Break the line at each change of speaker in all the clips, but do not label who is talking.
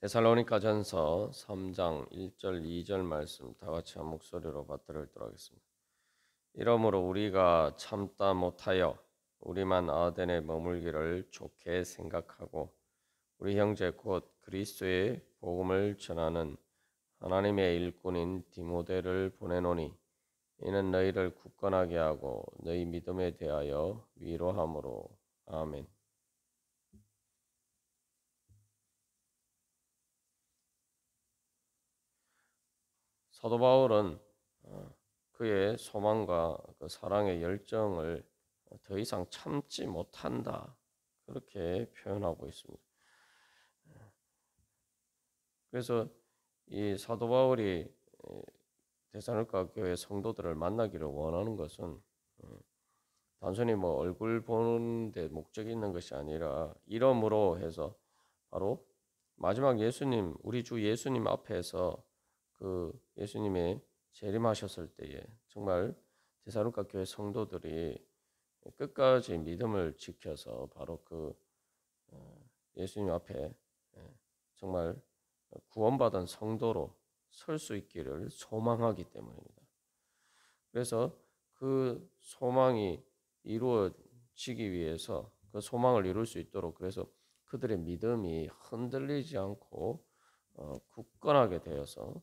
데살로니가전서 3장 1절 2절 말씀 다 같이 한 목소리로 받들도록 하겠습니다. 이러므로 우리가 참다 못하여 우리만 아덴에 머물기를 좋게 생각하고 우리 형제 곧 그리스도의 복음을 전하는 하나님의 일꾼인 디모데를 보내노니 이는 너희를 굳건하게 하고 너희 믿음에 대하여 위로함으로. 아멘. 사도 바울은 그의 소망과 그 사랑의 열정을 더 이상 참지 못한다, 그렇게 표현하고 있습니다. 그래서 이 사도 바울이 데살로니가 교회 성도들을 만나기를 원하는 것은 단순히 뭐 얼굴 보는 데 목적이 있는 것이 아니라 이러므로 해서 바로 마지막 예수님, 우리 주 예수님 앞에서 그 예수님의 재림하셨을 때에 정말 데살로니가 교회 성도들이 끝까지 믿음을 지켜서 바로 그 예수님 앞에 정말 구원받은 성도로 설 수 있기를 소망하기 때문입니다. 그래서 그 소망이 이루어지기 위해서 그 소망을 이룰 수 있도록 그래서 그들의 믿음이 흔들리지 않고 굳건하게 되어서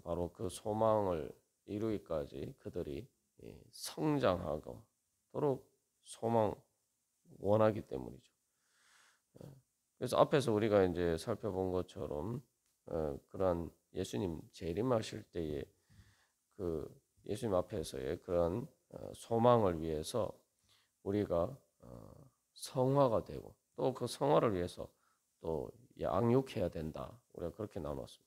바로 그 소망을 이루기까지 그들이 성장하도록 원하기 때문이죠. 그래서 앞에서 우리가 이제 살펴본 것처럼 그러한 예수님 재림하실 때에 그 예수님 앞에서의 그런 소망을 위해서 우리가 성화가 되고 또 그 성화를 위해서 또 양육해야 된다. 우리가 그렇게 나눴습니다.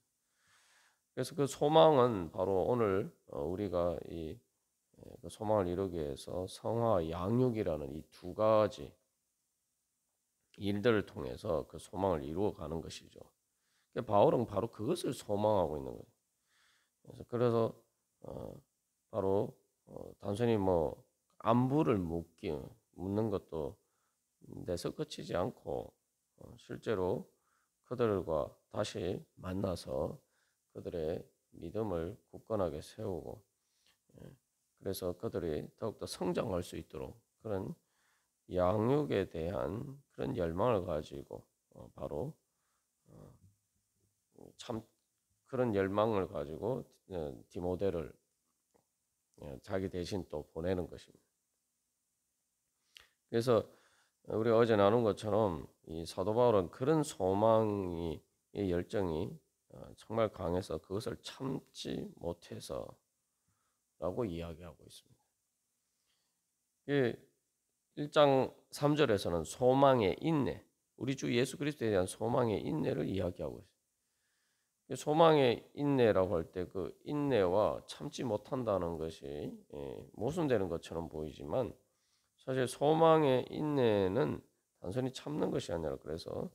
그래서 그 소망은 바로 오늘 우리가 그 소망을 이루기 위해서 성화와 양육이라는 이 두 가지 일들을 통해서 그 소망을 이루어가는 것이죠. 바울은 바로 그것을 소망하고 있는 거예요. 그래서 바로 단순히 뭐 안부를 묻는 것도 내서 그치지 않고 실제로 그들과 다시 만나서 그들의 믿음을 굳건하게 세우고 그래서 그들이 더욱더 성장할 수 있도록 그런 양육에 대한 그런 열망을 가지고 바로 참 그런 열망을 가지고 디모데를 자기 대신 또 보내는 것입니다. 그래서 우리 어제 나눈 것처럼 이 사도 바울은 그런 소망이 이 열정이 정말 강해서 그것을 참지 못해서라고 이야기하고 있습니다. 1장 3절에서는 소망의 인내, 우리 주 예수 그리스도에 대한 소망의 인내를 이야기하고 있습니다. 소망의 인내라고 할 때 그 인내와 참지 못한다는 것이 모순되는 것처럼 보이지만 사실 소망의 인내는 단순히 참는 것이 아니라 그래서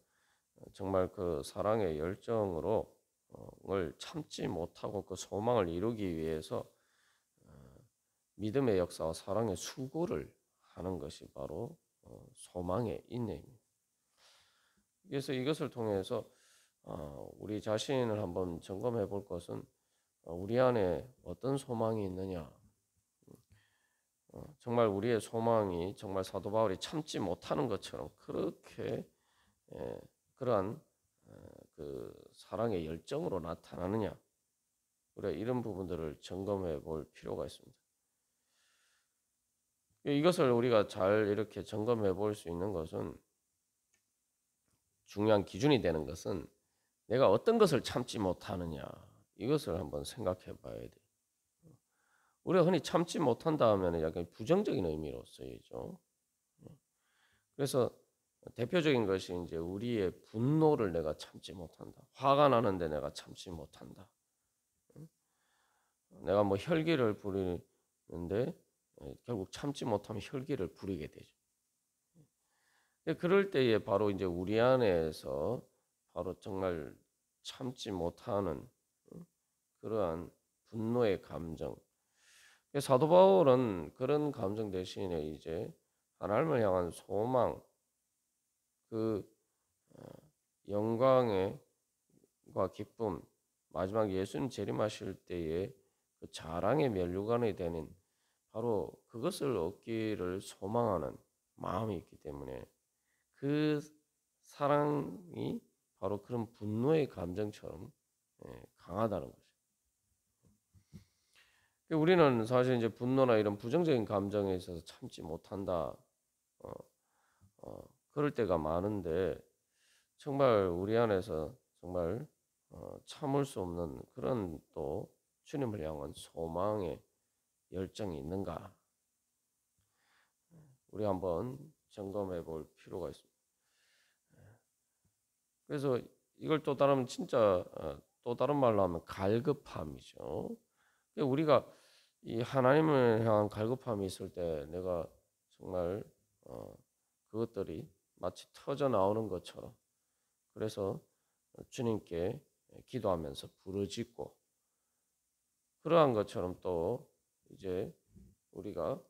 정말 그 사랑의 열정으로 을 참지 못하고 그 소망을 이루기 위해서 믿음의 역사와 사랑의 수고를 하는 것이 바로 소망의 인내입니다. 그래서 이것을 통해서 우리 자신을 한번 점검해 볼 것은 우리 안에 어떤 소망이 있느냐. 정말 우리의 소망이 정말 사도 바울이 참지 못하는 것처럼 그렇게 그러한 그 사랑의 열정으로 나타나느냐. 우리가 이런 부분들을 점검해 볼 필요가 있습니다. 이것을 우리가 잘 이렇게 점검해 볼 수 있는 것은 중요한 기준이 되는 것은 내가 어떤 것을 참지 못하느냐 이것을 한번 생각해 봐야 돼. 우리가 흔히 참지 못한다 하면 약간 부정적인 의미로 쓰이죠. 그래서 대표적인 것이 이제 우리의 분노를 내가 참지 못한다. 화가 나는데 내가 참지 못한다. 내가 뭐 혈기를 부리는데 결국 참지 못하면 혈기를 부리게 되죠. 그럴 때에 바로 이제 우리 안에서 바로 정말 참지 못하는 그러한 분노의 감정. 사도 바울은 그런 감정 대신에 이제 하나님을 향한 소망, 그 영광의 소망과 기쁨, 마지막 예수님 재림하실 때의 그 자랑의 면류관이 되는 바로 그것을 얻기를 소망하는 마음이 있기 때문에 그 사랑이 바로 그런 분노의 감정처럼 강하다는 거죠. 우리는 사실 이제 분노나 이런 부정적인 감정에 있어서 참지 못한다. 어, 그럴 때가 많은데 정말 우리 안에서 정말 참을 수 없는 그런 또 주님을 향한 소망의 열정이 있는가? 우리 한번 점검해 볼 필요가 있습니다. 그래서 이걸 또 다르면 진짜 또 다른 말로 하면 갈급함이죠. 우리가 이 하나님을 향한 갈급함이 있을 때 내가 정말 그것들이 마치 터져 나오는 것처럼 그래서 주님께 기도하면서 부르짖고 그러한 것처럼 또 이제 우리가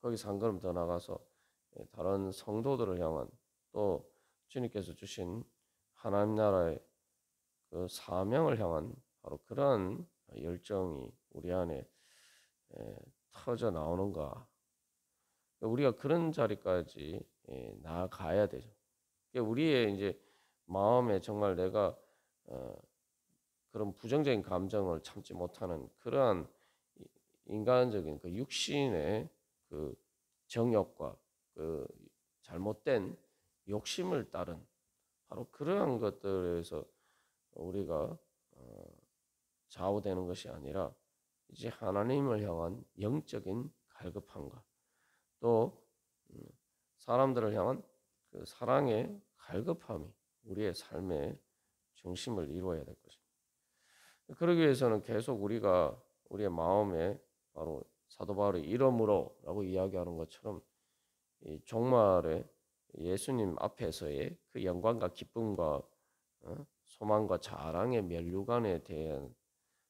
거기서 한 걸음 더 나가서 다른 성도들을 향한 또 주님께서 주신 하나님 나라의 그 사명을 향한 바로 그러한 열정이 우리 안에 터져 나오는가. 우리가 그런 자리까지 나아가야 되죠. 우리의 이제 마음에 정말 내가 그런 부정적인 감정을 참지 못하는 그러한 인간적인 그 육신의 그 정욕과 그 잘못된 욕심을 따른 바로 그러한 것들에서 우리가 좌우되는 것이 아니라 이제 하나님을 향한 영적인 갈급함과 또 사람들을 향한 그 사랑의 갈급함이 우리의 삶의 중심을 이루어야 될 것입니다. 그러기 위해서는 계속 우리가 우리의 마음에 바로 사도 바울이 이러므로라고 이야기하는 것처럼 이 종말에 예수님 앞에서의 그 영광과 기쁨과 소망과 자랑의 면류관에 대한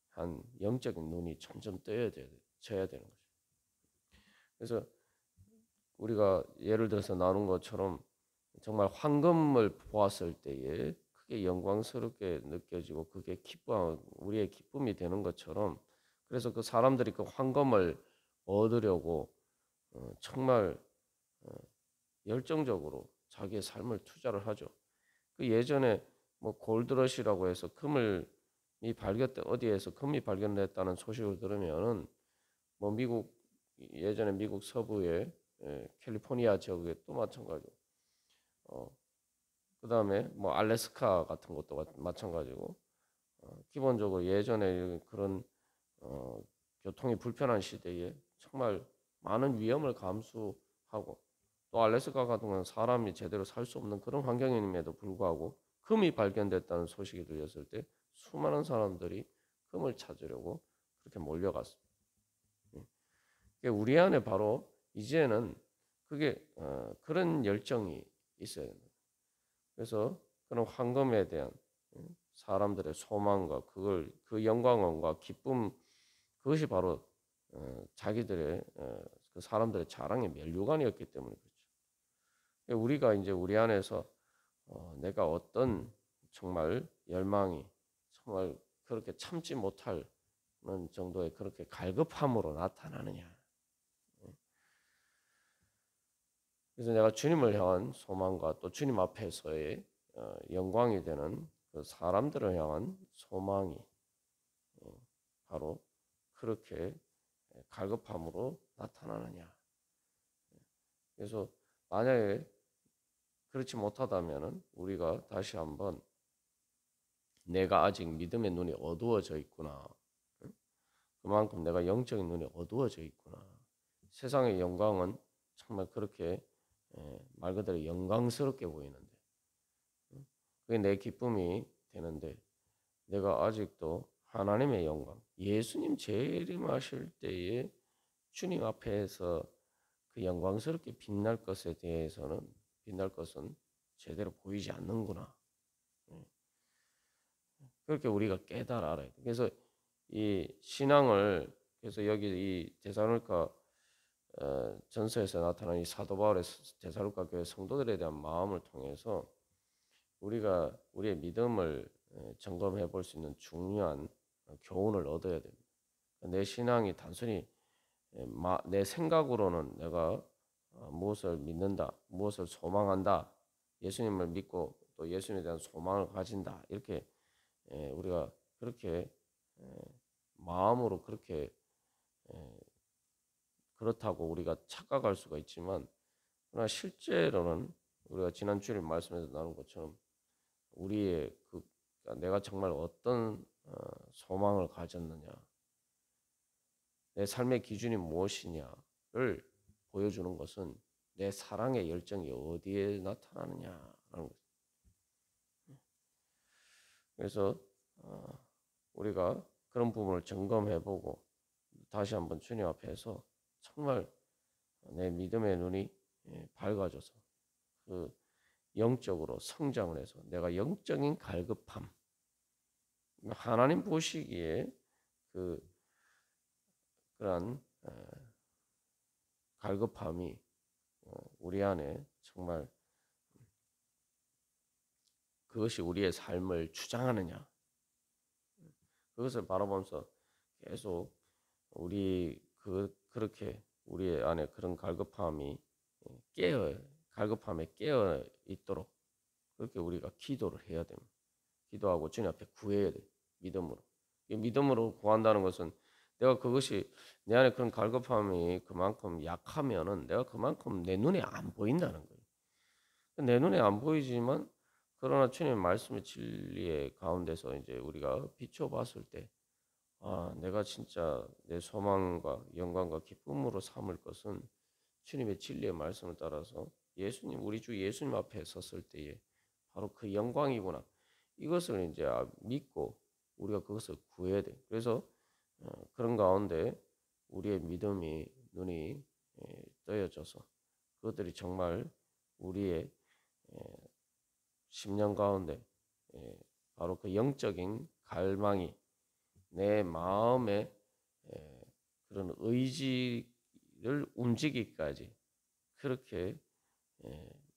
한 영적인 눈이 점점 져야 되는 거죠. 그래서 우리가 예를 들어서 나눈 것처럼 정말 황금을 보았을 때에 그게 영광스럽게 느껴지고 그게 우리의 기쁨이 되는 것처럼 그래서 그 사람들이 그 황금을 얻으려고 정말 열정적으로 자기의 삶을 투자를 하죠. 그 예전에 뭐 골드러시라고 해서 어디에서 금이 발견됐다는 소식을 들으면은 뭐 예전에 미국 서부의 캘리포니아 지역에 또 마찬가지고 그다음에 뭐 알래스카 같은 것도 마찬가지고 기본적으로 예전에 그런 교통이 불편한 시대에 정말 많은 위험을 감수하고 또 알래스카 같은 경우는 사람이 제대로 살 수 없는 그런 환경임에도 불구하고 금이 발견됐다는 소식이 들렸을 때 수많은 사람들이 금을 찾으려고 그렇게 몰려갔습니다. 우리 안에 바로 이제는 그게 그런 열정이 있어야 됩니다. 그래서 그런 황금에 대한 사람들의 소망과 그 영광과 기쁨 그것이 바로 자기들의 그 사람들의 자랑의 면류관이었기 때문에 그렇죠. 우리가 이제 우리 안에서 내가 어떤 정말 열망이 정말 그렇게 참지 못할 정도의 그렇게 갈급함으로 나타나느냐. 그래서 내가 주님을 향한 소망과 또 주님 앞에서의 영광이 되는 그 사람들을 향한 소망이 바로 그렇게 갈급함으로 나타나느냐. 그래서 만약에 그렇지 못하다면 우리가 다시 한번 내가 아직 믿음의 눈이 어두워져 있구나. 그만큼 내가 영적인 눈이 어두워져 있구나. 세상의 영광은 정말 그렇게 말 그대로 영광스럽게 보이는데 그게 내 기쁨이 되는데 내가 아직도 하나님의 영광, 예수님 재림하실 때에 주님 앞에서 그 영광스럽게 빛날 것은 제대로 보이지 않는구나. 그렇게 우리가 깨달아 알아야 돼. 그래서 이 신앙을 그래서 여기 이 데살로니가 전서에서 나타난 이 사도 바울의 데살로니가 교회 성도들에 대한 마음을 통해서 우리가 우리의 믿음을 점검해 볼 수 있는 중요한 교훈을 얻어야 됩니다. 내 신앙이 단순히 내 생각으로는 내가 무엇을 믿는다, 무엇을 소망한다, 예수님을 믿고 또 예수님에 대한 소망을 가진다, 이렇게 우리가 그렇게 마음으로 그렇게 그렇다고 우리가 착각할 수가 있지만, 그러나 실제로는 우리가 지난 주일 말씀에서 나눈 것처럼 우리의 그러니까 내가 정말 어떤 소망을 가졌느냐, 내 삶의 기준이 무엇이냐를 보여주는 것은 내 사랑의 열정이 어디에 나타나느냐라는 거죠. 그래서 우리가 그런 부분을 점검해보고 다시 한번 주님 앞에서 정말 내 믿음의 눈이 밝아져서 그 영적으로 성장을 해서 내가 영적인 갈급함, 하나님 보시기에 그러한 갈급함이 우리 안에 정말 그것이 우리의 삶을 주장하느냐, 그것을 바라보면서 계속 그렇게 우리 안에 그런 갈급함에 깨어 있도록 그렇게 우리가 기도를 해야 됩니다. 기도하고 주님 앞에 구해야 돼. 믿음으로. 믿음으로 구한다는 것은 내가 그것이 내 안에 그런 갈급함이 그만큼 약하면은 내가 그만큼 내 눈에 안 보인다는 거예요. 내 눈에 안 보이지만 그러나 주님의 말씀의 진리의 가운데서 이제 우리가 비춰봤을 때, 내가 진짜 내 소망과 영광과 기쁨으로 삼을 것은 주님의 진리의 말씀을 따라서 우리 주 예수님 앞에 섰을 때에 바로 그 영광이구나. 이것을 이제 믿고 우리가 그것을 구해야 돼. 그래서 그런 가운데 우리의 믿음이 눈이 떠여져서 그것들이 정말 우리의 심령 가운데 바로 그 영적인 갈망이 내 마음의 그런 의지를 움직이기까지 그렇게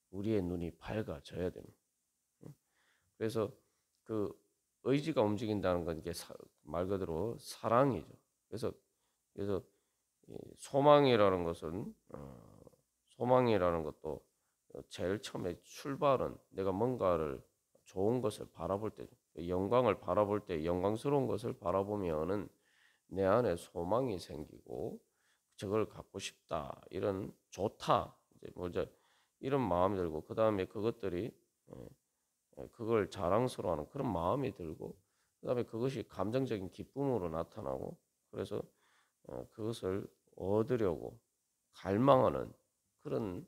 우리의 눈이 밝아져야 됩니다. 그래서 그 의지가 움직인다는 건 이게 말 그대로 사랑이죠. 그래서 소망이라는 것도 제일 처음에 출발은 내가 뭔가를 좋은 것을 바라볼 때, 영광을 바라볼 때, 영광스러운 것을 바라보면은 내 안에 소망이 생기고 저걸 갖고 싶다, 이런 좋다, 이제 이런 마음이 들고, 그 다음에 그것들이 그걸 자랑스러워하는 그런 마음이 들고, 그 다음에 그것이 감정적인 기쁨으로 나타나고, 그래서 그것을 얻으려고 갈망하는 그런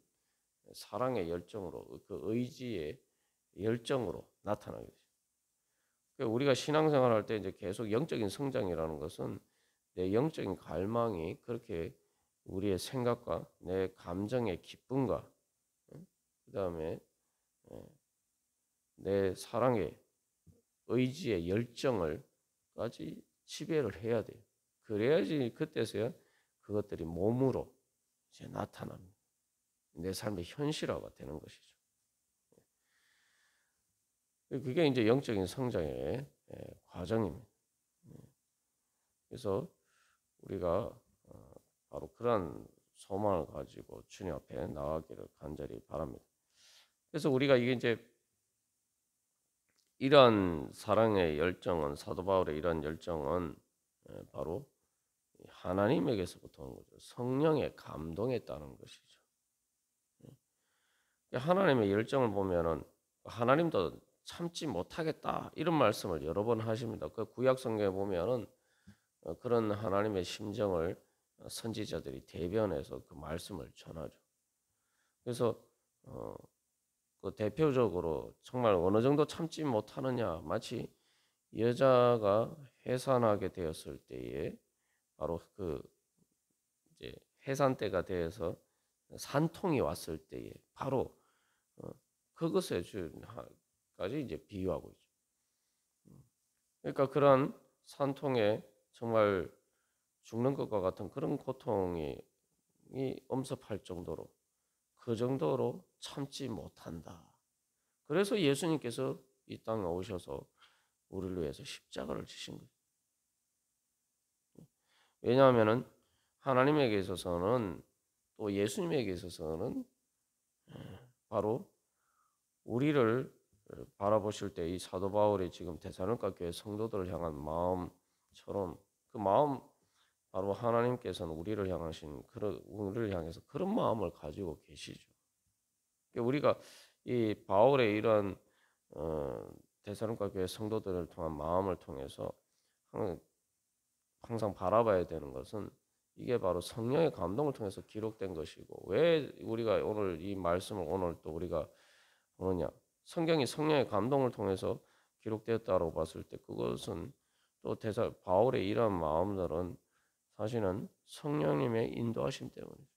사랑의 열정으로, 그 의지의 열정으로 나타나게 되죠. 그러니까 우리가 신앙생활할 때 이제 계속 영적인 성장이라는 것은 내 영적인 갈망이 그렇게 우리의 생각과 내 감정의 기쁨과 그 다음에 내 사랑의 의지의 열정을까지 지배를 해야 돼요. 그래야지 그때서야 그것들이 몸으로 이제 나타납니다. 내 삶의 현실화가 되는 것이죠. 그게 이제 영적인 성장의 과정입니다. 그래서 우리가 바로 그러한 소망을 가지고 주님 앞에 나가기를 간절히 바랍니다. 그래서 우리가 이게 이제 이러한 사랑의 열정은, 사도 바울의 이러한 열정은 바로 하나님에게서부터 오는 거죠. 성령의 감동에 따른 것이죠. 하나님의 열정을 보면은 하나님도 참지 못하겠다, 이런 말씀을 여러 번 하십니다. 그 구약 성경에 보면은 그런 하나님의 심정을 선지자들이 대변해서 그 말씀을 전하죠. 그래서 그 대표적으로 정말 어느 정도 참지 못하느냐, 마치 여자가 해산하게 되었을 때에 바로 그 이제 해산 때가 되어서 산통이 왔을 때에 바로 그것에까지 이제 비유하고 있죠. 그러니까 그런 산통에 정말 죽는 것과 같은 그런 고통이 엄습할 정도로, 그 정도로 참지 못한다. 그래서 예수님께서 이 땅에 오셔서 우리를 위해서 십자가를 지신 거예요. 왜냐하면은 하나님에게 있어서는 또 예수님에게 있어서는 바로 우리를 바라보실 때 이 사도 바울이 지금 데살로니가 교회 성도들을 향한 마음처럼 그 마음 바로 하나님께서는 우리를 향하신 그런 우리를 향해서 그런 마음을 가지고 계시죠. 우리가 이 바울의 이런 데살로니가 교회 성도들을 통한 마음을 통해서 항상 바라봐야 되는 것은 이게 바로 성령의 감동을 통해서 기록된 것이고 왜 우리가 오늘 이 말씀을 오늘 또 우리가 보느냐 성경이 성령의 감동을 통해서 기록되었다고 봤을 때 그것은 또 바울의 이러한 마음들은 사실은 성령님의 인도하심 때문이죠.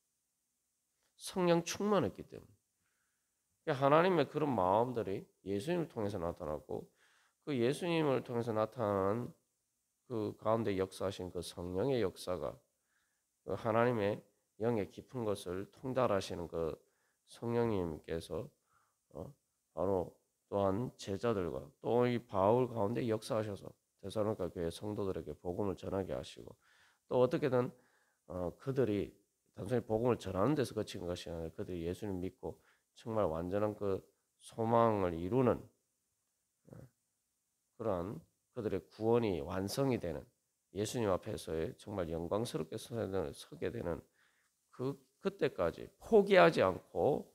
성령 충만했기 때문에 하나님의 그런 마음들이 예수님을 통해서 나타났고 그 예수님을 통해서 나타나는 그 가운데 역사하신 그 성령의 역사가 그 하나님의 영의 깊은 것을 통달하시는 그 성령님께서 바로 또한 제자들과 또 이 바울 가운데 역사하셔서 데살로니가 교회 성도들에게 복음을 전하게 하시고 또 어떻게든 그들이 단순히 복음을 전하는 데서 그친 것이 아니라 그들이 예수님 믿고 정말 완전한 그 소망을 이루는 그러한 그들의 구원이 완성이 되는 예수님 앞에서의 정말 영광스럽게 서게 되는 그때까지 포기하지 않고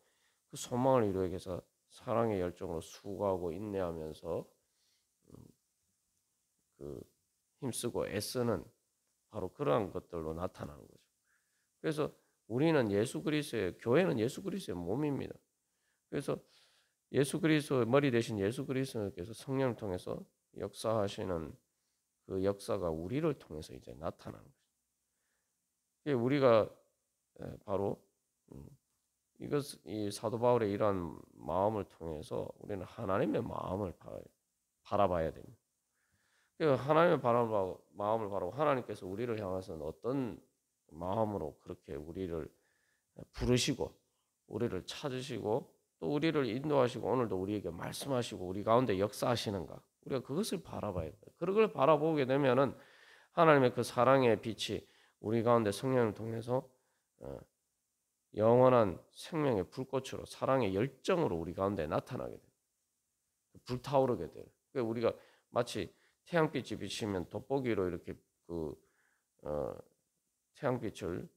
그 소망을 이루기 위해서 사랑의 열정으로 수고하고 인내하면서 그 힘쓰고 애쓰는 바로 그러한 것들로 나타나는 거죠. 그래서 우리는 예수 그리스도의 교회는 예수 그리스도의 몸입니다. 그래서 예수 그리스도의 머리 대신 예수 그리스도께서 성령을 통해서 역사하시는 그 역사가 우리를 통해서 이제 나타나는 거죠. 우리가 바로 이 사도 바울의 이러한 마음을 통해서 우리는 하나님의 마음을 바라봐야 됩니다. 하나님의 마음을 바라고 하나님께서 우리를 향해서는 어떤 마음으로 그렇게 우리를 부르시고 우리를 찾으시고 또 우리를 인도하시고 오늘도 우리에게 말씀하시고 우리 가운데 역사하시는가 우리가 그것을 바라봐야 돼요. 그걸 바라보게 되면은 하나님의 그 사랑의 빛이 우리 가운데 성령을 통해서 영원한 생명의 불꽃으로 사랑의 열정으로 우리 가운데 나타나게 돼요. 불타오르게 돼요. 우리가 마치 태양빛이 비치면 돋보기로 이렇게 그 태양빛을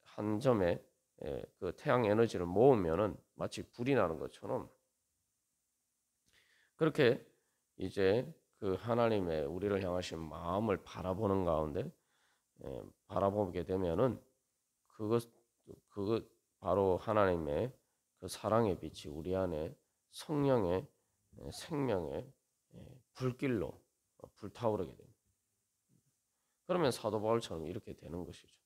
한 점에 그 태양 에너지를 모으면은 마치 불이 나는 것처럼 그렇게 이제 그 하나님의 우리를 향하신 마음을 바라보는 가운데 바라보게 되면은 그것 바로 하나님의 그 사랑의 빛이 우리 안에 성령의 생명의 불길로 불타오르게 됩니다. 그러면 사도 바울처럼 이렇게 되는 것이죠.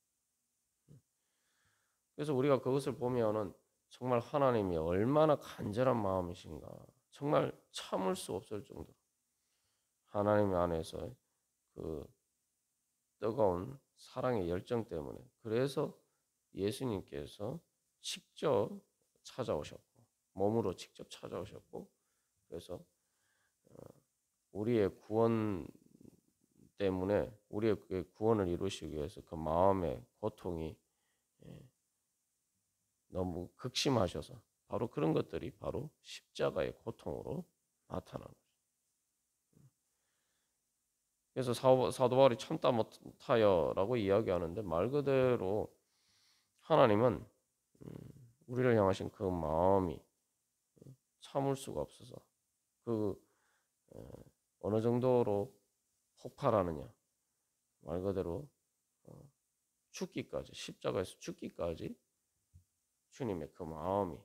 그래서 우리가 그것을 보면은 정말 하나님이 얼마나 간절한 마음이신가 정말 참을 수 없을 정도로 하나님 안에서 그 뜨거운 사랑의 열정 때문에 그래서 예수님께서 직접 찾아오셨고 몸으로 직접 찾아오셨고 그래서 우리의 구원 때문에 우리의 구원을 이루시기 위해서 그 마음의 고통이 너무 극심하셔서 바로 그런 것들이 바로 십자가의 고통으로 나타나는 거죠. 그래서 사도 바울이 참다 못하여라고 이야기하는데 말 그대로 하나님은 우리를 향하신 그 마음이 참을 수가 없어서 그 어느 정도로 폭발하느냐 말 그대로 죽기까지 십자가에서 죽기까지 주님의 그 마음이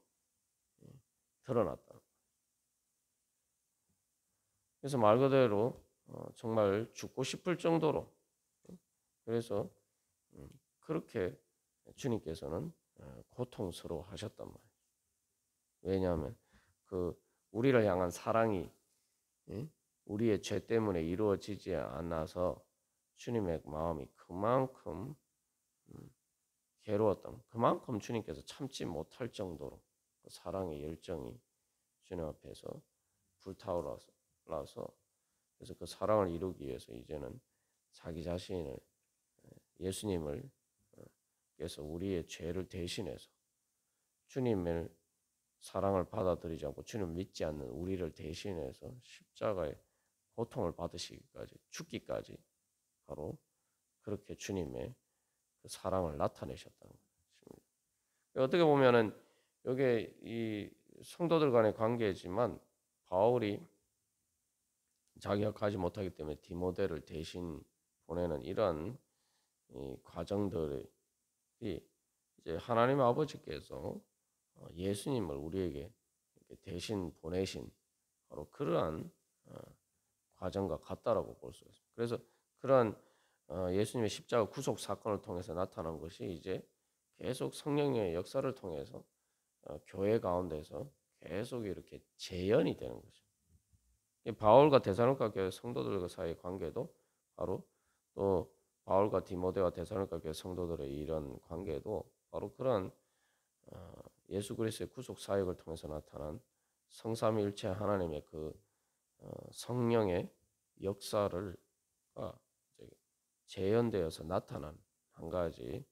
드러났다. 그래서 말 그대로 정말 죽고 싶을 정도로 그래서 그렇게 주님께서는 고통스러워 하셨단 말이에요. 왜냐하면 그 우리를 향한 사랑이 우리의 죄 때문에 이루어지지 않아서 주님의 마음이 그만큼 괴로웠던 그만큼 주님께서 참지 못할 정도로 그 사랑의 열정이 주님 앞에서 불타올라서 그래서 그 사랑을 이루기 위해서 이제는 자기 자신을 예수님을 그래서 우리의 죄를 대신해서 주님의 사랑을 받아들이지 않고 주님을 믿지 않는 우리를 대신해서 십자가의 고통을 받으시기까지 죽기까지 바로 그렇게 주님의 그 사랑을 나타내셨다는 것입니다. 어떻게 보면은 이게 이 성도들 간의 관계지만 바울이 자기가 가지 못하기 때문에 디모데를 대신 보내는 이러한 이 과정들이 이제 하나님 아버지께서 예수님을 우리에게 대신 보내신 바로 그러한 과정과 같다라고 볼 수 있습니다. 그래서 그러한 예수님의 십자가 구속 사건을 통해서 나타난 것이 이제 계속 성령의 역사를 통해서 교회 가운데서 계속 이렇게 재현이 되는 거죠. 바울과 데살로니가 교회 성도들과 사이의 관계도 바로 또 바울과 디모데와 데살로니가 교회 성도들의 이런 관계도 바로 그런 예수 그리스도의 구속 사역을 통해서 나타난 성삼위일체 하나님의 그 성령의 역사를 재현되어서 나타난 한 가지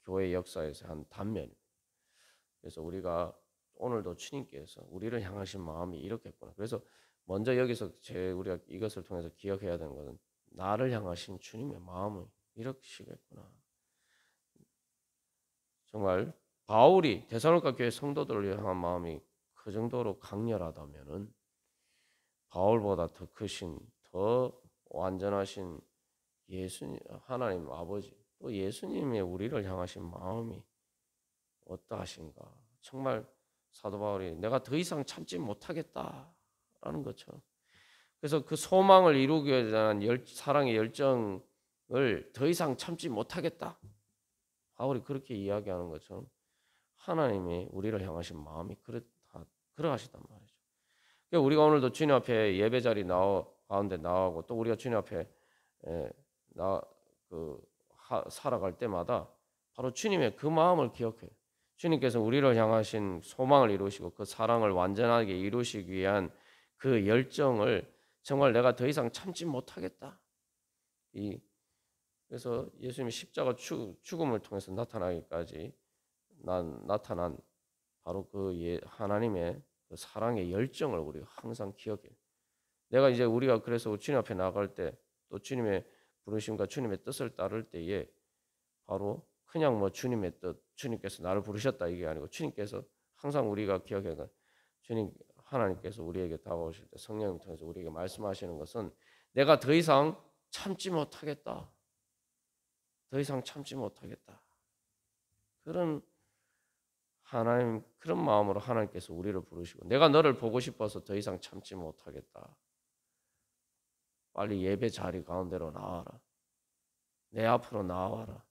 교회 역사에서 한 단면입니다. 그래서 우리가 오늘도 주님께서 우리를 향하신 마음이 이렇겠구나. 그래서 먼저 여기서 우리가 이것을 통해서 기억해야 되는 것은 나를 향하신 주님의 마음이 이러시겠구나. 정말 바울이 데살로니가 교회 성도들을 향한 마음이 그 정도로 강렬하다면은 바울보다 더 크신 더 완전하신 예수님 하나님 아버지 또 예수님의 우리를 향하신 마음이 어떠하신가. 정말 사도 바울이 내가 더 이상 참지 못하겠다라는 것처럼 그래서 그 소망을 이루기 위한 사랑의 열정을 더 이상 참지 못하겠다. 바울이 그렇게 이야기하는 것처럼 하나님이 우리를 향하신 마음이 그러하시단 말이죠. 그러니까 우리가 오늘도 주님 앞에 예배 자리 가운데 나오고 또 우리가 주님 앞에 살아갈 때마다 바로 주님의 그 마음을 기억해요. 주님께서 우리를 향하신 소망을 이루시고 그 사랑을 완전하게 이루시기 위한 그 열정을 정말 내가 더 이상 참지 못하겠다. 그래서 예수님이 십자가 죽음을 통해서 나타나기까지 나타난 바로 그 하나님의 그 사랑의 열정을 우리가 항상 기억해요. 내가 이제 우리가 그래서 주님 앞에 나갈 때 또 주님의 부르심과 주님의 뜻을 따를 때에 바로 그냥 뭐 주님의 뜻, 주님께서 나를 부르셨다 이게 아니고 주님께서 항상 우리가 기억해야 돼. 주님 하나님께서 우리에게 다가오실 때 성령을 통해서 우리에게 말씀하시는 것은 내가 더 이상 참지 못하겠다. 더 이상 참지 못하겠다. 그런 마음으로 하나님께서 우리를 부르시고 내가 너를 보고 싶어서 더 이상 참지 못하겠다. 빨리 예배 자리 가운데로 나와라. 내 앞으로 나와라.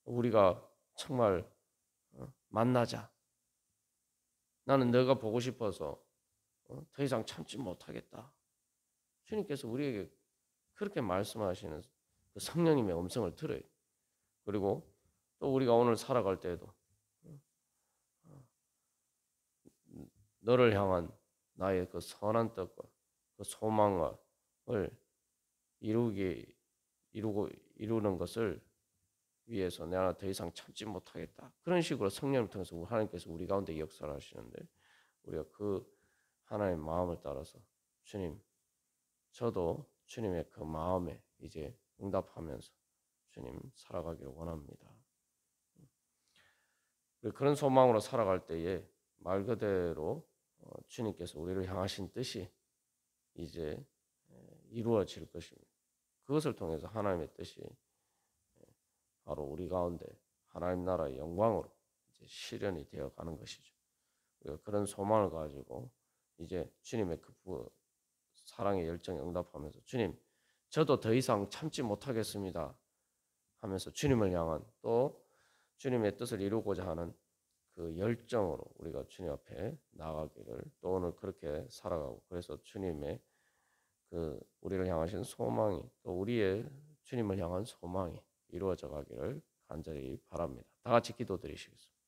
우리가 정말 만나자. 나는 너가 보고 싶어서 더 이상 참지 못하겠다. 주님께서 우리에게 그렇게 말씀하시는 그 성령님의 음성을 들어요. 그리고 또 우리가 오늘 살아갈 때에도 너를 향한 나의 그 선한 뜻과 그 소망을 이루는 것을 위해서 내가 더 이상 참지 못하겠다. 그런 식으로 성령을 통해서 하나님께서 우리 가운데 역사를 하시는데 우리가 그 하나님의 마음을 따라서 주님, 저도 주님의 그 마음에 이제 응답하면서 주님 살아가기를 원합니다. 그런 소망으로 살아갈 때에 말 그대로 주님께서 우리를 향하신 뜻이 이제 이루어질 것입니다. 그것을 통해서 하나님의 뜻이 바로 우리 가운데 하나님 나라의 영광으로 이제 실현이 되어 가는 것이죠. 우리가 그런 소망을 가지고 이제 주님의 그 사랑의 열정에 응답하면서 주님, 저도 더 이상 참지 못하겠습니다 하면서 주님을 향한 또 주님의 뜻을 이루고자 하는 그 열정으로 우리가 주님 앞에 나가기를 또 오늘 그렇게 살아가고 그래서 주님의 그 우리를 향하신 소망이 또 우리의 주님을 향한 소망이 이루어져 가기를 간절히 바랍니다. 다 같이 기도드리시겠습니다.